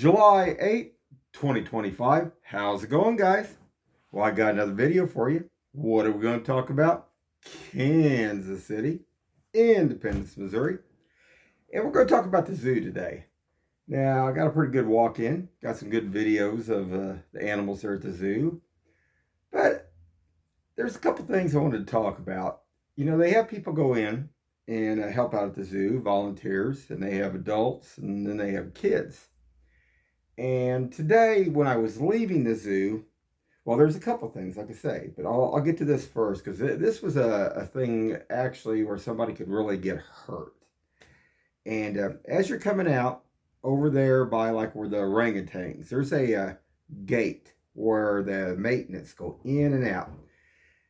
July 8th, 2025. How's it going, guys? Well, I got another video for you. What are we going to talk about? Kansas City, Independence, Missouri. And we're going to talk about the zoo today. Now, I got a pretty good walk in, got some good videos of the animals there at the zoo. But there's a couple things I wanted to talk about. You know, they have people go in and help out at the zoo, volunteers, and they have adults, and then they have kids. And today, when I was leaving the zoo, well, there's a couple things, like I say, but I'll get to this first because this was a thing actually where somebody could really get hurt. And as you're coming out over there by like where the orangutans, there's a gate where the maintenance go in and out.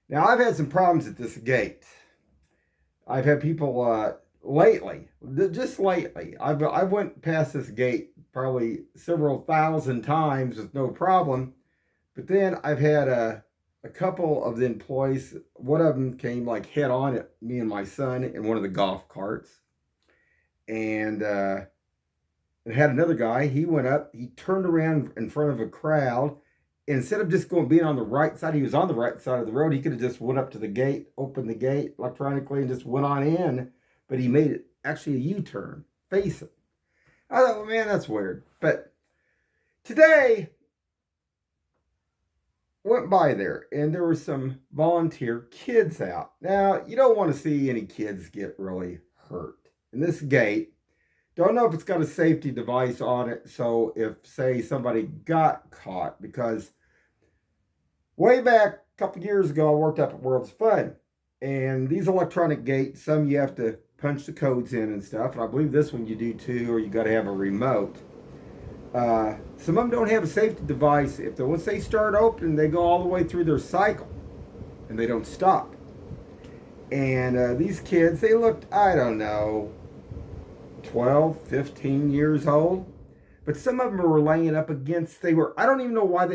Now, I've had some problems at this gate. I've had people lately, just lately. I went past this gate probably several thousand times with no problem, but then I've had a couple of the employees. One of them came like head on at me and my son in one of the golf carts, and it had another guy. He went up, he turned around in front of a crowd. Instead of just being on the right side, he was on the right side of the road. He could have just went up to the gate, opened the gate electronically, and just went on in. But he made it actually a U-turn, face it. I thought, well, man, that's weird. But today, went by there, and there were some volunteer kids out. Now, you don't want to see any kids get really hurt. And this gate, don't know if it's got a safety device on it, so if, say, somebody got caught, because way back a couple years ago, I worked up at World's Fun, and these electronic gates, some you have to punch the codes in and stuff, and I believe this one you do too, or you got to have a remote. Some of them don't have a safety device. Once they start open, they go all the way through their cycle, and they don't stop. And these kids, they looked, I don't know, 12, 15 years old. But some of them were laying up against, I don't even know why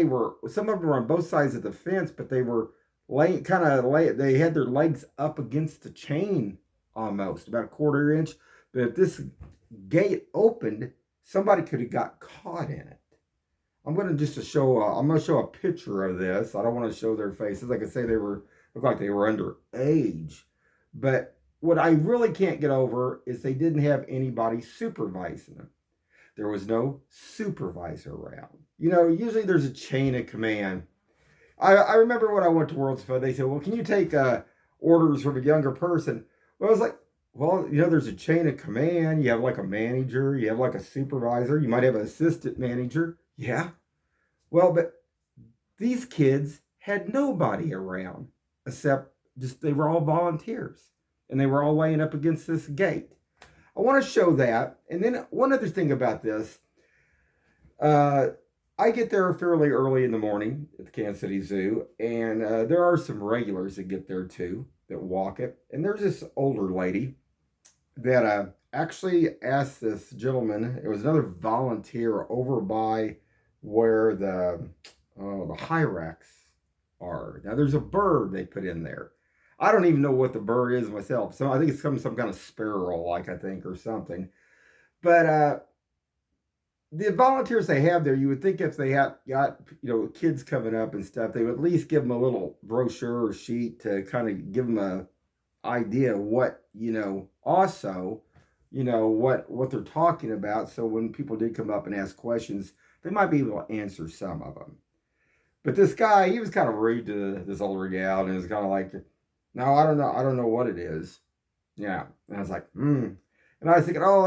some of them were on both sides of the fence, but they were they had their legs up against the chain almost, about a quarter inch. But if this gate opened, somebody could have got caught in it. I'm going to show a picture of this. I don't want to show their faces. Like I say, looked like they were underage. But what I really can't get over is they didn't have anybody supervising them. There was no supervisor around. You know, usually there's a chain of command. I remember when I went to World's Fun, they said, well, can you take orders from a younger person? Well, I was like, well, you know, there's a chain of command. You have like a manager, you have like a supervisor, you might have an assistant manager. Yeah. Well, but these kids had nobody around except they were all volunteers, and they were all laying up against this gate. I want to show that. And then one other thing about this, I get there fairly early in the morning at the Kansas City Zoo, and there are some regulars that get there too, that walk it. And there's this older lady that actually asked this gentleman, it was another volunteer over by where the hyrax are. Now there's a bird they put in there. I don't even know what the bird is myself. So I think it's some kind of sparrow, like I think, or something. But the volunteers they have there, you would think if they got kids coming up and stuff, they would at least give them a little brochure or sheet to kind of give them a idea of what also what they're talking about. So when people did come up and ask questions, they might be able to answer some of them. But this guy, he was kind of rude to this older gal, and it was kind of like, no, I don't know what it is. Yeah. And I was like, And I was thinking, oh,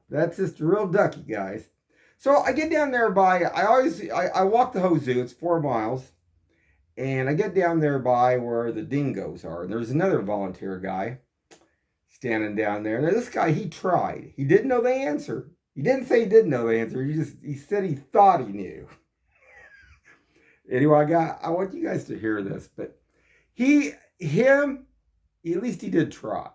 that's just real ducky, guys. So I get down there I walk the whole zoo. It's 4 miles. And I get down there by where the dingoes are. And there's another volunteer guy standing down there. Now this guy, he tried. He didn't know the answer. He didn't say he didn't know the answer. He said he thought he knew. Anyway, I want you guys to hear this, but at least he did try.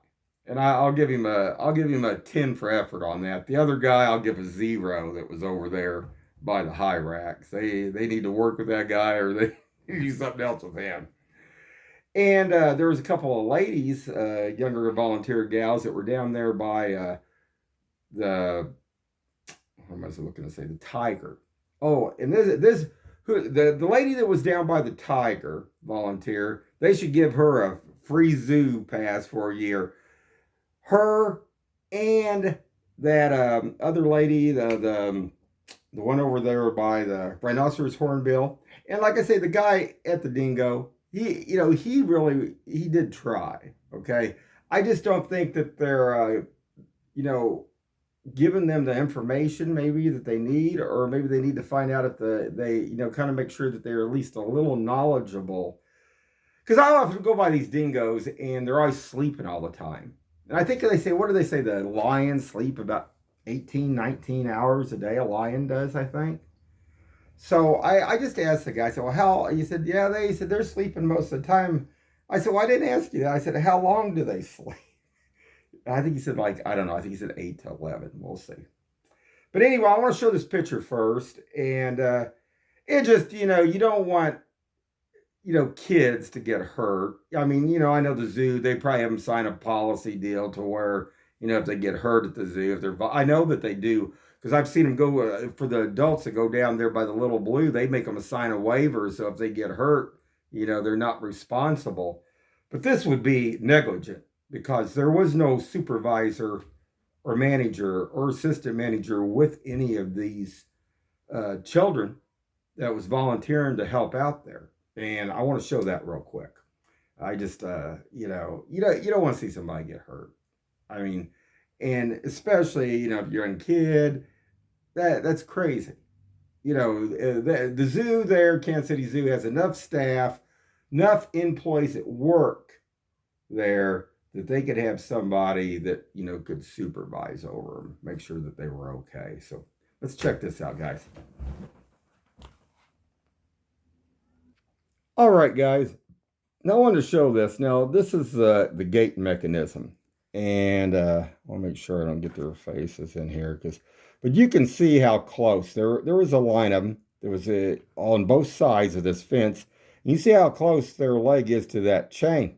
And I'll give him a 10 for effort on that. The other guy, I'll give a 0 that was over there by the hyrax. They need to work with that guy, or they do something else with him. And there was a couple of ladies, younger volunteer gals, that were down there by what am I looking to say? The tiger. Oh, and this who the lady that was down by the tiger volunteer. They should give her a free zoo pass for a year. Her and that other lady, the one over there by the rhinoceros hornbill, and like I say, the guy at the dingo. He did try. Okay, I just don't think that they're you know giving them the information maybe that they need, or maybe they need to find out if they kind of make sure that they're at least a little knowledgeable. Because I often go by these dingoes and they're always sleeping all the time. And I think they say, what do they say? The lions sleep about 18, 19 hours a day. A lion does, I think. So I just asked the guy, I said, well, how? He said, yeah, he said they're sleeping most of the time. I said, well, I didn't ask you that. I said, how long do they sleep? And I think he said, like, I don't know. I think he said 8 to 11. We'll see. But anyway, I want to show this picture first. And it just, you don't want kids to get hurt. I mean, I know the zoo, they probably have them sign a policy deal to where, if they get hurt at the zoo, I know that they do, because I've seen them go, for the adults that go down there by the Little Blue, they make them sign a waiver. So if they get hurt, they're not responsible. But this would be negligent because there was no supervisor or manager or assistant manager with any of these children that was volunteering to help out there. And I want to show that real quick. I just, you don't want to see somebody get hurt. I mean, and especially, if you're a kid, that's crazy. The zoo there, Kansas City Zoo, has enough staff, enough employees at work there that they could have somebody that, could supervise over them, make sure that they were okay. So let's check this out, guys. All right, guys. Now I want to show this. Now this is the gate mechanism, and I want to make sure I don't get their faces in here, but you can see how close there was a line of them. There was on both sides of this fence. You see how close their leg is to that chain,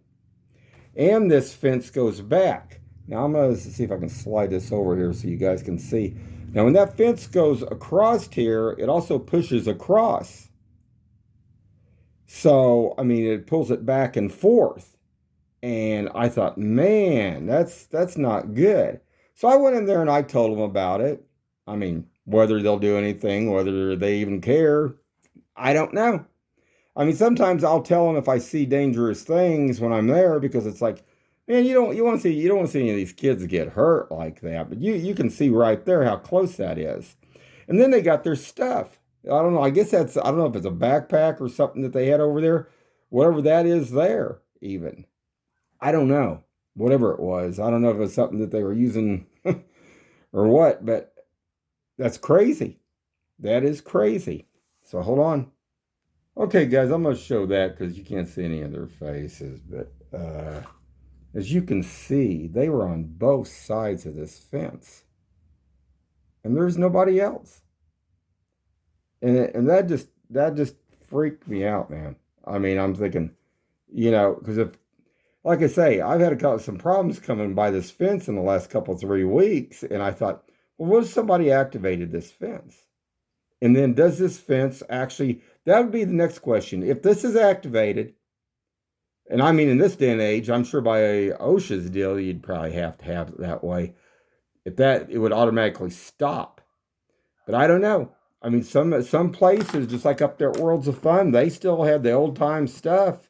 and this fence goes back. Now I'm going to see if I can slide this over here so you guys can see. Now when that fence goes across here, it also pushes across. So, I mean, it pulls it back and forth. And I thought, man, that's not good. So I went in there and I told them about it. I mean, whether they'll do anything, whether they even care, I don't know. I mean, sometimes I'll tell them if I see dangerous things when I'm there, because it's like, man, you don't want to see any of these kids get hurt like that. But you can see right there how close that is. And then they got their stuff. I don't know. I don't know if it's a backpack or something that they had over there. Whatever that is there, even. I don't know. Whatever it was. I don't know if it was something that they were using or what, but that's crazy. That is crazy. So hold on. Okay, guys, I'm going to show that because you can't see any of their faces. But as you can see, they were on both sides of this fence. And there's nobody else. And that just freaked me out, man. I mean, I'm thinking, because if, like I say, I've had some problems coming by this fence in the last 3 weeks, and I thought, well, what if somebody activated this fence? And then does this fence actually, that would be the next question. If this is activated, and I mean, in this day and age, I'm sure by OSHA's deal, you'd probably have to have it that way. It would automatically stop. But I don't know. I mean, some places, just like up there at Worlds of Fun, they still have the old time stuff.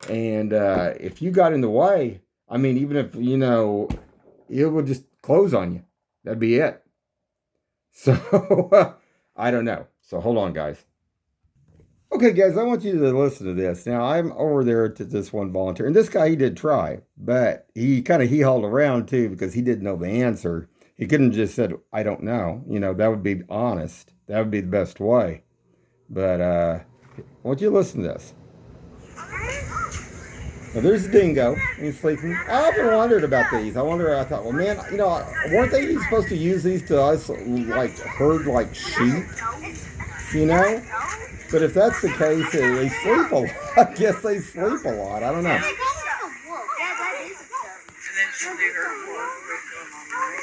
And if you got in the way, I mean, even if, it would just close on you. That'd be it. So, I don't know. So hold on, guys. Okay, guys, I want you to listen to this. Now, I'm over there to this one volunteer. And this guy, he did try. But he hauled around, too, because he didn't know the answer. He couldn't just said, I don't know. That would be honest. That would be the best way. But I want you to listen to this. Now, there's Dingo. He's sleeping. I often wondered about these. I thought, well, man, weren't they supposed to use these to us, like, herd like sheep? But if that's the case, they sleep a lot. I guess they sleep a lot. I don't know.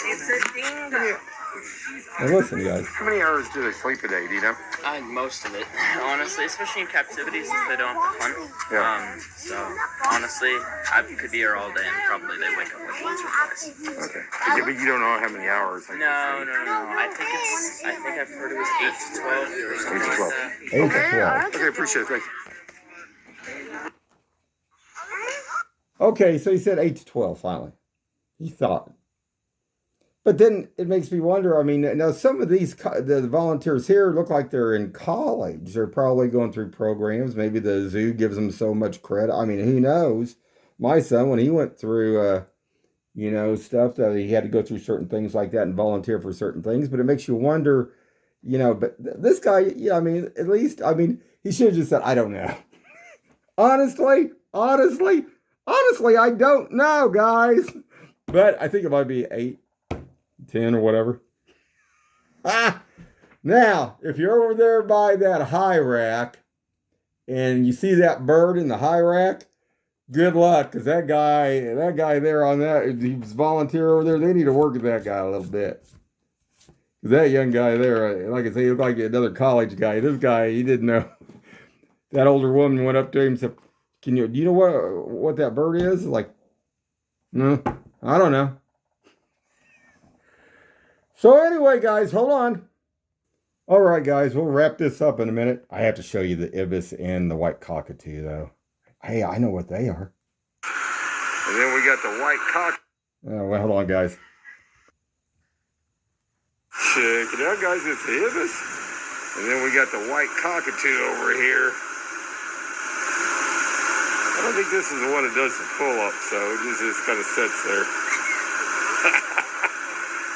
It's a dingo. Now listen, guys. How many hours do they sleep a day, do you know? Most of it, honestly, especially in captivity since they don't have to hunt. Yeah. So honestly, I could be here all day and probably they wake up like once or twice. Okay. But you don't know how many hours. No. I think I've heard it was 8 to 12 or something 8 to 12. like that. 8 to 12. Okay, appreciate it. Thank you. Okay, so he said 8 to 12 finally. He thought. But then it makes me wonder, I mean, now some of these, the volunteers here look like they're in college. They're probably going through programs. Maybe the zoo gives them so much credit. I mean, who knows? My son, when he went through, stuff that he had to go through certain things like that and volunteer for certain things. But it makes you wonder, but this guy, at least, he should have just said, I don't know. Honestly, I don't know, guys. But I think it might be 8, 10, or whatever. Now, if you're over there by that high rack and you see that bird in the high rack, good luck, because that guy there on that, he was volunteer over there. They need to work with that guy a little bit. Because that young guy there, like I say, he looked like another college guy. This guy, he didn't know. That older woman went up to him and said, do you know what that bird is? Like, no, I don't know. So anyway, guys, hold on. All right, guys, we'll wrap this up in a minute. I have to show you the ibis and the white cockatoo, though. Hey, I know what they are. And then we got the white cock. Oh, well, hold on, guys. Check it out, guys. It's the ibis. And then we got the white cockatoo over here. I don't think this is the one that does the pull-up, so it just kind of sits there.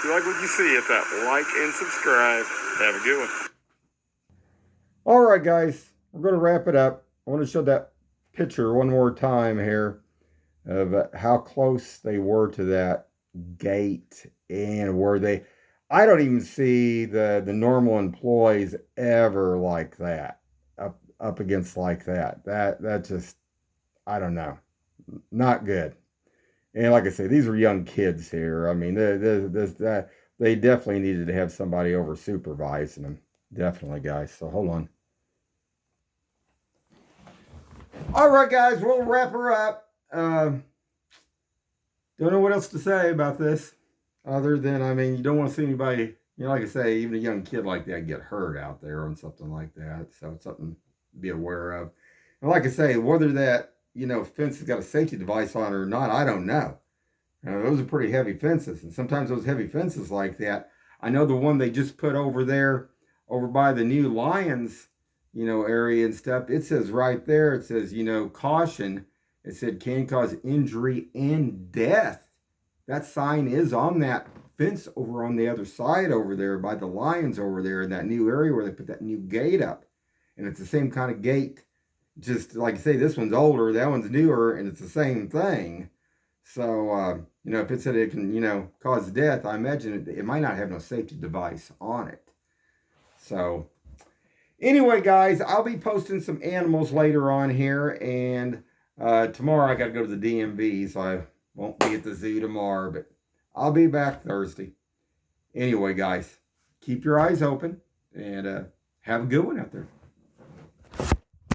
If you like what you see, hit that like and subscribe. Have a good one. All right, guys, we're going to wrap it up. I want to show that picture one more time here of how close they were to that gate and where I don't even see the normal employees ever like that, up against like that. That just, I don't know, not good. And like I say, these were young kids here. I mean, they definitely needed to have somebody over supervising them. Definitely, guys. So hold on. All right, guys, we'll wrap her up. Don't know what else to say about this other than, you don't want to see anybody, like I say, even a young kid like that get hurt out there on something like that. So it's something to be aware of. And like I say, whether that, fence has got a safety device on it or not, I don't know. Those are pretty heavy fences. And sometimes those heavy fences like that, I know the one they just put over there, over by the new Lions, area and stuff, it says right there, it says, caution. It said can cause injury and death. That sign is on that fence over on the other side over there by the Lions over there in that new area where they put that new gate up. And it's the same kind of gate. Just like I say, this one's older, that one's newer, and it's the same thing. So, if it said it can, cause death, I imagine it might not have no safety device on it. So, anyway, guys, I'll be posting some animals later on here, and tomorrow I got to go to the DMV, so I won't be at the zoo tomorrow, but I'll be back Thursday. Anyway, guys, keep your eyes open, and have a good one out there.